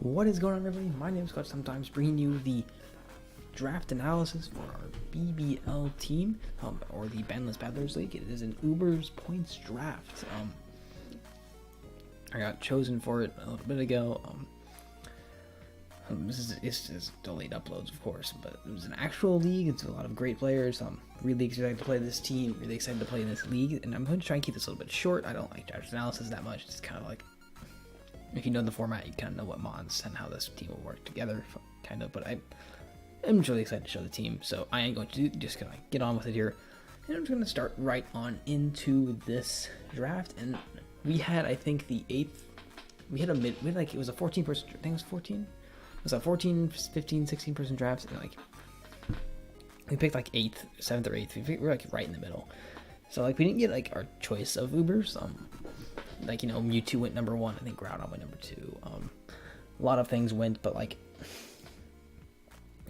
What is going on, everybody? My name is Scott, sometimes bringing you the draft analysis for our BBL team, or the Bandless Battlers League. It is an Uber's points draft. I got chosen for it a little bit ago. This is delayed uploads, of course, but it was an actual league. It's a lot of great players. I'm really excited to play this team, really excited to play in this league, and I'm going to try and keep this a little bit short. I don't like draft analysis that much. It's kind of like, if you know the format, you kind of know what Mons and how this team will work together, kind of. But I'm really excited to show the team, so I ain't going to just gonna get on with it here, and I'm just gonna start right on into this draft. And we had, I think, the eighth. We had like, it was a 14 person. I think it was 14. It was a 14, 15, 16 person draft, and like we picked like 8th, 7th or 8th. We were like right in the middle, so like we didn't get like our choice of Ubers. Like, you know, Mewtwo went number 1. I think Groudon went number 2. A lot of things went, but like,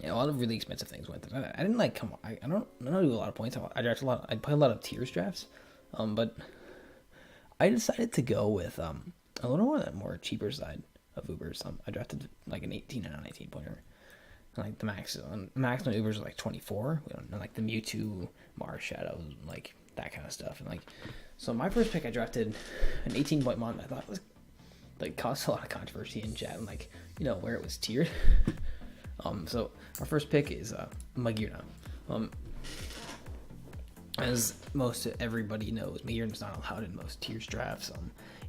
yeah, a lot of really expensive things went. I didn't like come. I don't do a lot of points. I draft a lot. I play a lot of tiers drafts. But I decided to go with a little more cheaper side of Ubers. I drafted like an 18 and a 19 pointer. Like the max on Ubers are like 24. We don't know, like the Mewtwo, Mars Shadows, like that kind of stuff. And like, so my first pick, I drafted an 18-point Mon. I thought was like caused a lot of controversy in chat and like, you know, where it was tiered. So our first pick is Magearna. As most everybody knows, Magearna's not allowed in most tiers drafts.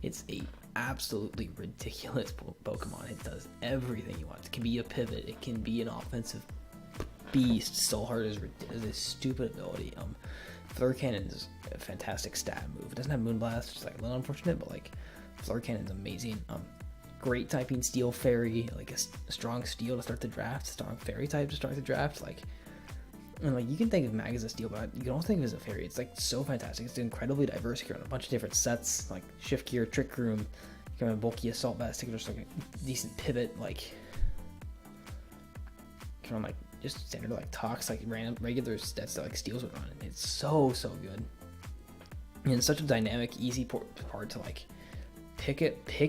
It's a absolutely ridiculous Pokemon. It does everything you want. It can be a pivot. It can be an offensive beast. Soul Heart is a stupid ability. Flare Cannon is a fantastic stab move. It doesn't have Moonblast, which is like a little unfortunate, but like Flare Cannon is amazing. Great typing Steel Fairy, like a strong Steel to start the draft, strong Fairy type to start the draft. Like, and like you can think of Mag as a Steel, but you can also think of it as a Fairy. It's like so fantastic. It's incredibly diverse. You can run a bunch of different sets, like Shift Gear, Trick Room. You can run a bulky Assault Vest. You can just like a decent pivot, like you can run like just standard like Tox, like random regular stats that like Steels would run. It's so good, and it's such a dynamic, easy part to like pick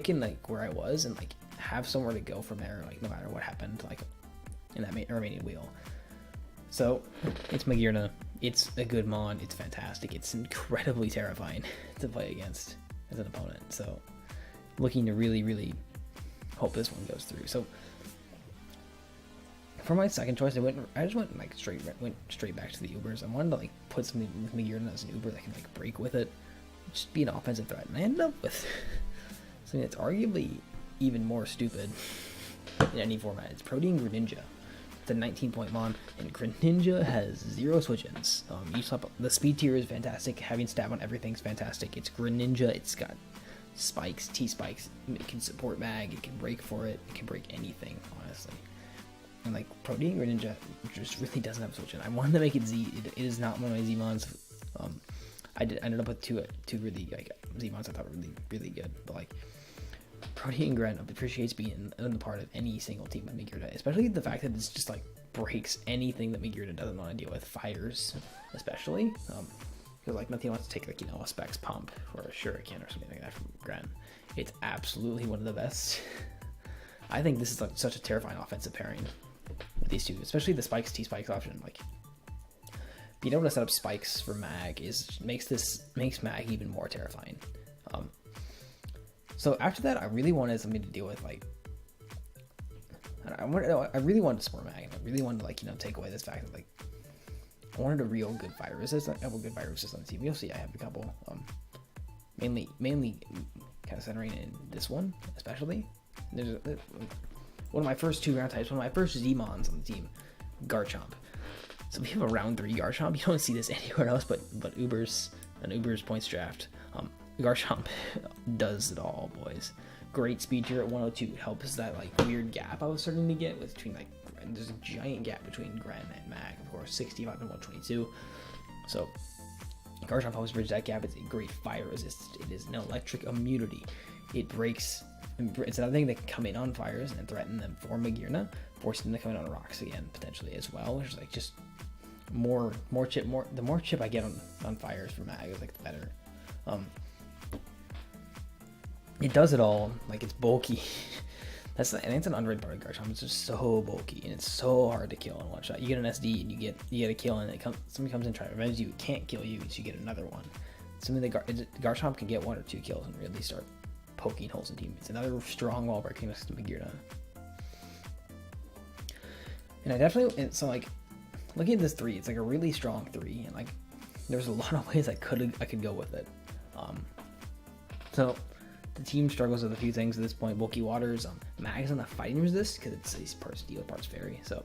in like where I was and like have somewhere to go from there, like no matter what happened, like in that remaining wheel. So it's Magearna. It's a good mon. It's fantastic. It's incredibly terrifying to play against as an opponent. So looking to really hope this one goes through. So for my second choice, I just went straight back to the Ubers. I wanted to like put something with Magearna as an Uber that can like break with it, just be an offensive threat, and I ended up with something that's arguably even more stupid in any format. It's Protean Greninja. It's a 19-point mon, and Greninja has 0 switch-ins. The speed tier is fantastic. Having stab on everything's fantastic. It's Greninja. It's got spikes, T-spikes. It can support mag. It can break for it. It can break anything, honestly. And like Protean Greninja just really doesn't have a switch-in. I wanted to make it Z. It is not one of my Z mons. I ended up with two really like Z mons I thought were really good, but like Protean Gren appreciates being in the part of any single team with Magearna, especially the fact that it's just like breaks anything that Magearna doesn't want to deal with, fires especially, because like nothing wants to take like, you know, a Specs Pump or a Shuriken or something like that from Gren. It's absolutely one of the best. I think this is like such a terrifying offensive pairing with these two, especially the spikes T-spikes option. Like being able to set up spikes for mag makes mag even more terrifying. So after that, I really wanted something to deal with, like I really wanted to support mag. I really wanted to, like, you know, take away this fact that like I wanted a real good fire resist. I have a good fire resist on the team. You'll see I have a couple. Mainly kind of centering in this one, especially. There's one of my first 2 ground types, one of my first Z-mons on the team, Garchomp. So we have a round 3 Garchomp. You don't see this anywhere else but Uber's points draft. Garchomp does it all, boys. Great speed tier at 102. It helps that like weird gap I was starting to get between like, there's a giant gap between Gren and Mag, of course, 65 and 122. So Garchomp helps bridge that gap. It's a great fire resist. It is an electric immunity. It breaks. It's another thing that can come in on fires and threaten them for Magearna, forcing them to come in on rocks again potentially as well, which is like just the more chip I get on fires for mag is like the better. It does it all. Like, it's bulky. I think it's an underrated part of Garchomp. It's just so bulky and it's so hard to kill in one shot. You get an SD and you get a kill and somebody comes in trying to revenge you, it can't kill you, so you get another one. Something that Garchomp can get 1 or 2 kills and really start poking holes in teammates. Another strong wall breaking next to Magearna. And I definitely, so like, looking at this 3, it's like a really strong 3, and like, there's a lot of ways I could go with it. So the team struggles with a few things at this point. Bulky Waters, Mag's on the fighting resist because it's these parts Steel, parts Fairy. So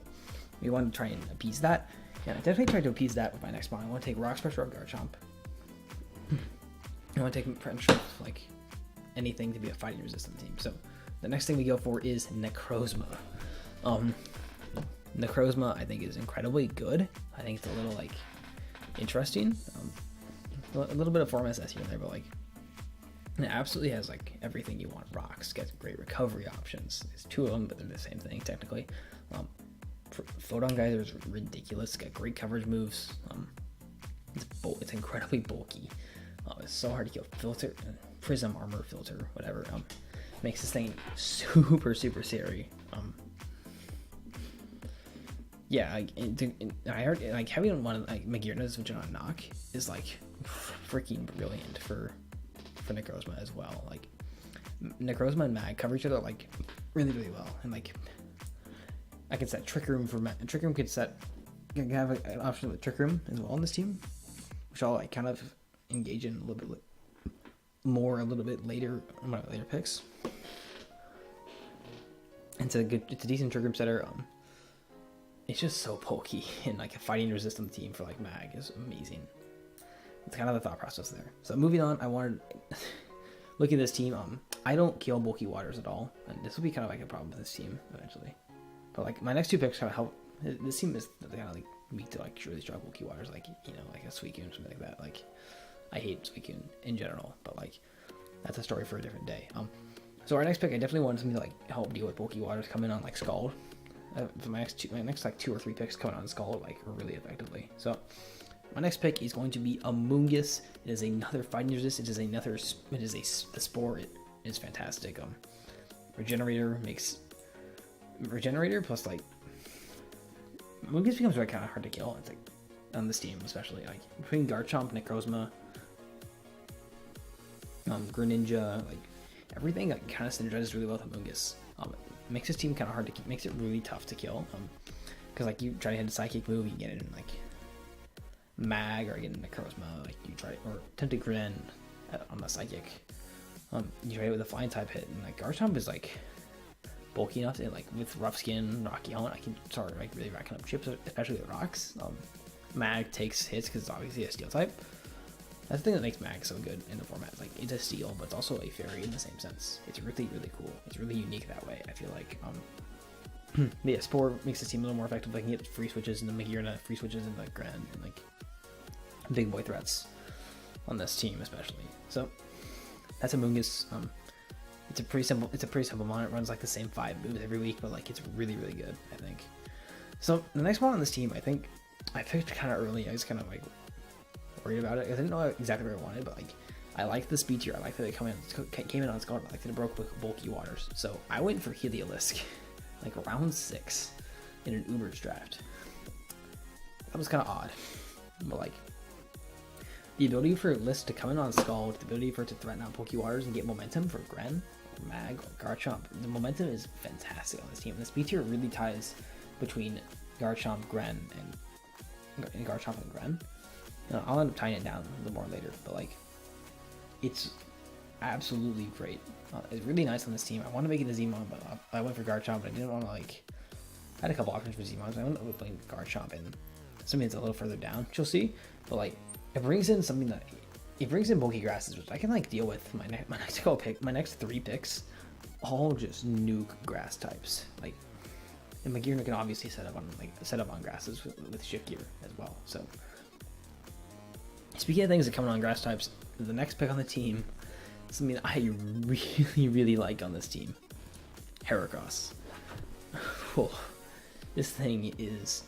we want to try and appease that. And I definitely tried to appease that with my next one. I want to take Rock Special of Garchomp. I want to take French like anything to be a fighting resistant team. So the next thing we go for is Necrozma. Necrozma I think is incredibly good. I think it's a little like interesting. A little bit of Form SS here and there, but like it absolutely has like everything you want. Rocks, gets great recovery options. It's 2 of them, but they're the same thing technically. Photon Geyser is ridiculous. It's got great coverage moves. It's incredibly bulky. It's so hard to kill. Filter, Prism, Armor, Filter, whatever. Makes this thing super scary. Yeah, I heard like having one of like Magearna's which on knock is like freaking brilliant for Necrozma as well. Like Necrozma and Mag cover each other like really well, and like I can set Trick Room for Mag. Trick Room can have an option with Trick Room as well on this team, which I'll like kind of engage in a little bit more a little bit later on my later picks. It's a decent Trick Room setter. It's just so pokey, and like a fighting resistant team for like Mag is amazing. It's kind of the thought process there. So moving on, I wanted look at this team. I don't kill Bulky Waters at all, and this will be kind of like a problem with this team eventually. But like my next 2 picks kind of help. This team is kind of like weak to like really strong Bulky Waters, like like a Suicune or something like that. Like I hate Suicune in general, but like that's a story for a different day. So our next pick, I definitely wanted something to like help deal with Bulky Waters coming on like Scald. For my next like 2 or 3 picks coming on Scald like really effectively. So my next pick is going to be Amoonguss. It is another fighting resist. It is the spore. It is fantastic. Regenerator plus like Amoonguss becomes really kind of hard to kill. It's like on this team especially like between Garchomp, Necrozma, Greninja, like everything like kind of synergizes really well with Amoonguss. Makes this team kind of hard to keep, makes it really tough to kill. Because like you try to hit a psychic move, you get it in like Mag or get in Necrozma, like you try or attempt to Gren on the psychic. You try it with a flying type hit, and like Garchomp is like bulky enough to like with rough skin, rocky helmet, I can start like really racking up chips, especially with rocks. Mag takes hits because it's obviously a steel type. That's the thing that makes Mag so good in the format. Like it's a steel, but it's also a fairy in the same sense. It's really cool. It's really unique that way. I feel like yeah, Spore makes this team a little more effective. I can get free switches into Magearna, free switches into Gren, and like big boy threats on this team especially. So that's Amoonguss. It's a pretty simple mon. It runs like the same 5 moves every week, but like it's really good, I think. So the next one on this team, I think I picked kind of early. I was kind of like worried about it. I didn't know exactly what I wanted, but like I like the speed tier. I like that it came in on Scald. I like that it broke with Bulky Waters. So I went for Heliolisk, like round 6 in an Uber's draft. That was kind of odd, but like the ability for Lisk to come in on Scald, the ability for it to threaten out Bulky Waters and get momentum for Gren, or Mag, or Garchomp. The momentum is fantastic on this team. The speed tier really ties between Garchomp, Gren, and Garchomp and Gren. I'll end up tying it down a little more later, but like it's absolutely great. It's really nice on this team. I want to make it a Zmon, but I went for Garchomp, but I didn't want to like. I had a couple options for Zmon, so I went up playing Garchomp and something that's a little further down. You'll see, but like it brings in something that it brings in bulky grasses, which I can like deal with. My next 3 picks, all just nuke grass types. Like, and Magearna can obviously set up on grasses with shift gear as well. So. Speaking of things that come on grass types, the next pick on the team is something that I really like on this team. Heracross. This thing is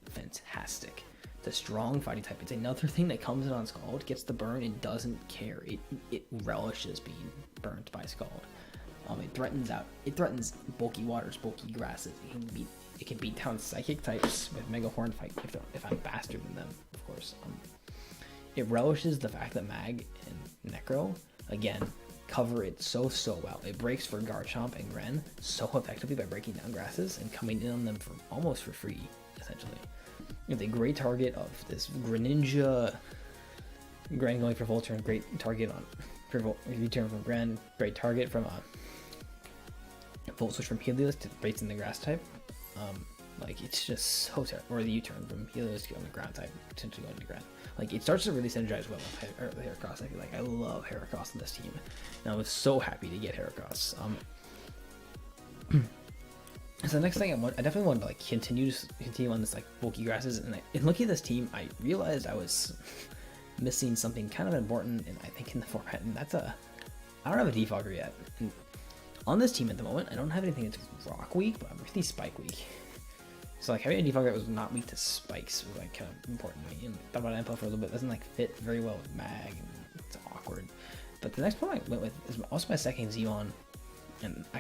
fantastic. It's a strong fighting type. It's another thing that comes in on Scald, gets the burn, and doesn't care. It relishes being burnt by Scald. It threatens bulky waters, bulky grasses. It can beat down psychic types with Mega Horn if I'm faster than them, of course. It relishes the fact that Mag and Necro, again, cover it so well. It breaks for Garchomp and Gren so effectively by breaking down grasses and coming in on them for almost for free, essentially. With a great target of this Greninja, Gren going for full turn, great target on return from Gren, great target from Volt Switch from Helios to breaks in the grass type. Like, it's just so terrible. Or the U-turn from Helios to go on the ground type, potentially going to Gren. Like, it starts to really synergize well with Heracross. I feel like I love Heracross in this team, and I was so happy to get Heracross. So the next thing I definitely wanted to like continue on this like bulky grasses, and looking at this team, I realized I was missing something kind of important, and I think in the format, and that's I don't have a defogger yet. And on this team at the moment, I don't have anything that's rock weak, but I'm really spike weak. So like having a defogger that was not weak to spikes was like kind of important to me. And thought about Ampel for a little bit. It doesn't like fit very well with Mag, and it's awkward. But the next one I went with is also my second Zeon, and I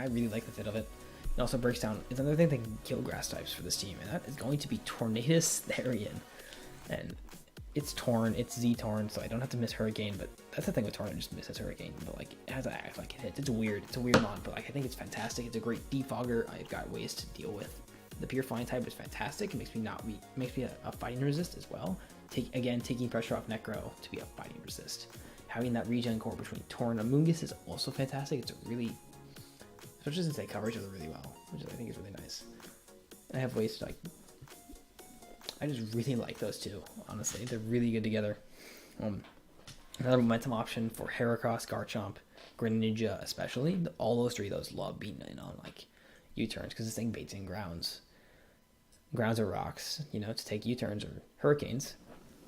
really like the fit of it. It also breaks down. It's another thing that can kill grass types for this team, and that is going to be Tornadus Therian. And it's Torn, it's Z-Torn, so I don't have to miss Hurricane, but that's the thing with Torn, it just misses Hurricane, but like, it has to act like it hits. It's a weird mod, but like, I think it's fantastic. It's a great defogger. I've got ways to deal with. The pure flying type is fantastic. It makes me not weak, makes me a fighting resist as well. Taking pressure off Necro to be a fighting resist. Having that regen core between Torn and Amoonguss is also fantastic. It's a really, especially since they cover each other really well, which I think is really nice. And I have ways to like, I just really like those two, honestly. They're really good together. Another momentum option for Heracross, Garchomp, Greninja especially. All those three of those love beating in on like U-turns because this thing baits in grounds. Grounds or rocks, you know, to take U-turns or hurricanes.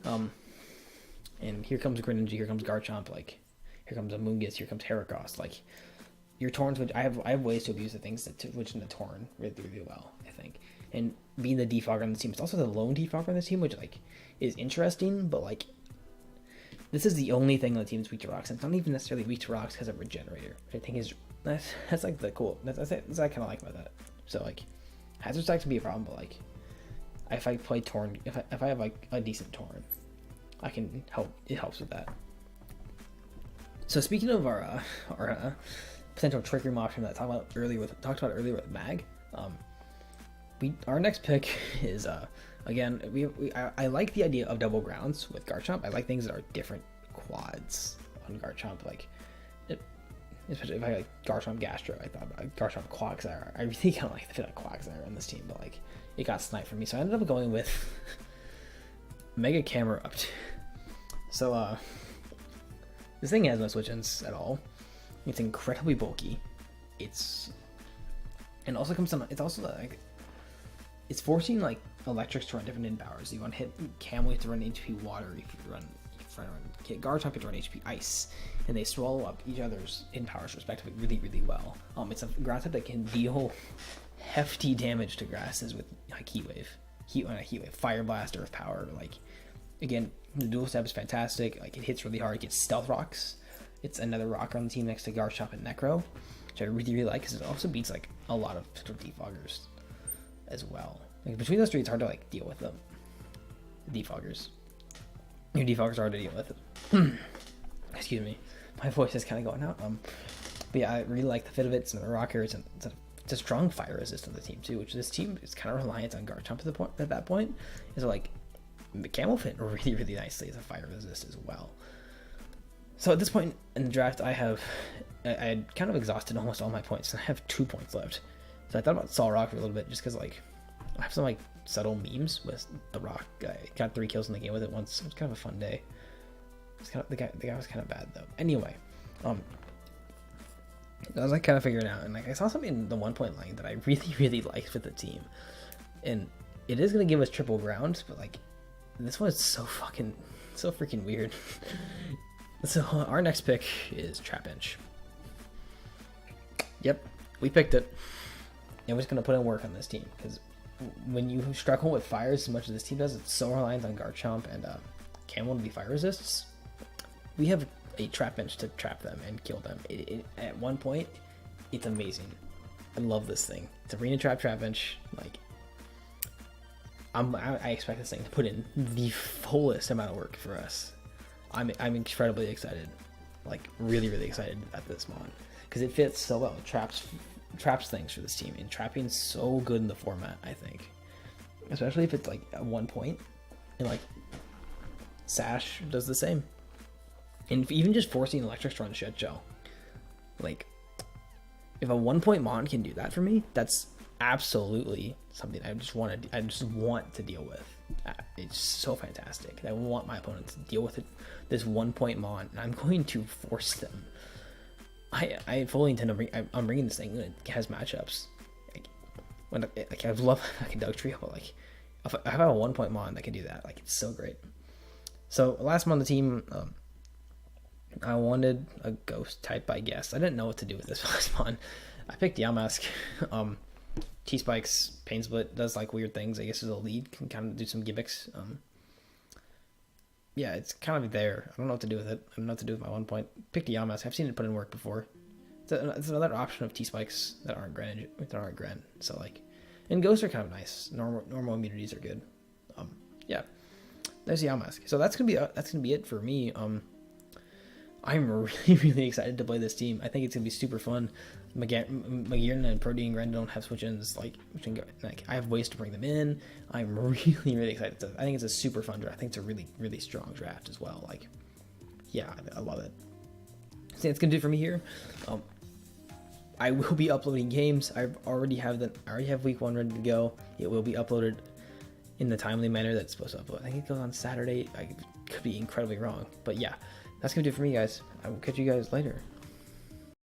And here comes Greninja, here comes Garchomp, like here comes Amoonguss, here comes Heracross. Like your Torns, which I have ways to abuse the things which in the Torn really well, I think. And being the defogger on the team, it's also the lone defogger on the team, which like is interesting, but like this is the only thing on the team that's weak to rocks. And it's not even necessarily weak to rocks because of Regenerator, which I think is that's like the cool. That's what I kind of like about that. So like hazard stack can be a problem, but like if I play Torn, if I have like a decent Torn, I can help. It helps with that. So speaking of our potential trick room option that I talked about earlier with Mag, our next pick is again I like the idea of double grounds with Garchomp. I like things that are different quads on Garchomp, like especially if I like Garchomp Gastro. I thought about Garchomp Quagsire. I really kind of like the fit of Quagsire on this team, but like it got sniped for me, so I ended up going with Mega Camera up. So this thing has no switch-ins at all. It's incredibly bulky. It's also like it's forcing like electrics to run different in powers. You want to hit Camel, you have to run HP Water. If you run Garchomp, you have to run HP Ice, and they swallow up each other's in powers respectively really well. It's a grass type that can deal hefty damage to grasses with like Heat Wave, Fire Blast, Earth Power. Like again, the dual step is fantastic. Like it hits really hard. It gets Stealth Rocks. It's another rocker on the team next to Garchomp and Necro, which I really like because it also beats like a lot of defoggers as well. Like between those three, it's hard to like deal with them. Defoggers. Your defoggers are hard to deal with. Excuse me, my voice is kind of going out. But yeah, I really like the fit of it. It's another rocker. It's a strong fire resist on the team too, which this team is kind of reliant on Garchomp at that point. Is like the Camel fit really nicely as a fire resist as well. So at this point in the draft, I had kind of exhausted almost all my points, and I have 2 points left. So I thought about Sol Rock for a little bit, just because like I have some like subtle memes with the Rock. I got 3 kills in the game with it once. It was kind of a fun day. The guy was kind of bad though. Anyway, I was like kind of figuring it out, and like I saw something in the 1 point line that I really liked with the team, and it is gonna give us triple ground, but like this one is so freaking weird. So our next pick is Trapinch. Yep, we picked it, and we're just gonna put in work on this team because when you struggle with fire as much as this team does, it's so reliant on Garchomp and Camel to be fire resists. We have a trap bench to trap them and kill them. At one point, it's amazing. I love this thing. It's arena trap bench. Like, I expect this thing to put in the fullest amount of work for us. I'm incredibly excited, like really excited at this mod because it fits so well. It traps things for this team, and trapping's so good in the format. I think, especially if it's like at one point, and like Sash does the same, and even just forcing Electric to run Shit Gel, like if a 1 point mod can do that for me, that's absolutely something I just want to deal with. It's so fantastic. I want my opponents to deal with it, this 1 point mon, and I'm going to force them. I fully intend to bring. I'm bringing this thing when it has matchups. Like I love like a Doug Trio, but like if I have a 1 point mon that can do that, like it's so great. So last mon on the team, I wanted a ghost type, I guess. I didn't know what to do with this last mon. I picked Yamask. T-Spike's Pain Split does like weird things. I guess as a lead can kind of do some gimmicks. Yeah, it's kind of there. I don't know what to do with it. I don't know what to do with my 1 point. Picked Yamask. I've seen it put in work before. It's another option of T-Spikes that aren't Gren. So like, and ghosts are kind of nice. Normal immunities are good. Yeah, there's Yamask. So that's gonna be it for me. I'm really excited to play this team. I think it's gonna be super fun. Magirn and Protean Gren don't have switch-ins. Like I have ways to bring them in. I'm really excited. I think it's a super fun draft. I think it's a really strong draft as well. Like, yeah, I love it. So that's gonna do it for me here. I will be uploading games. I already have week 1 ready to go. It will be uploaded in the timely manner that's supposed to upload. I think it goes on Saturday. I could be incredibly wrong, but yeah, that's gonna do it for me, guys. I will catch you guys later.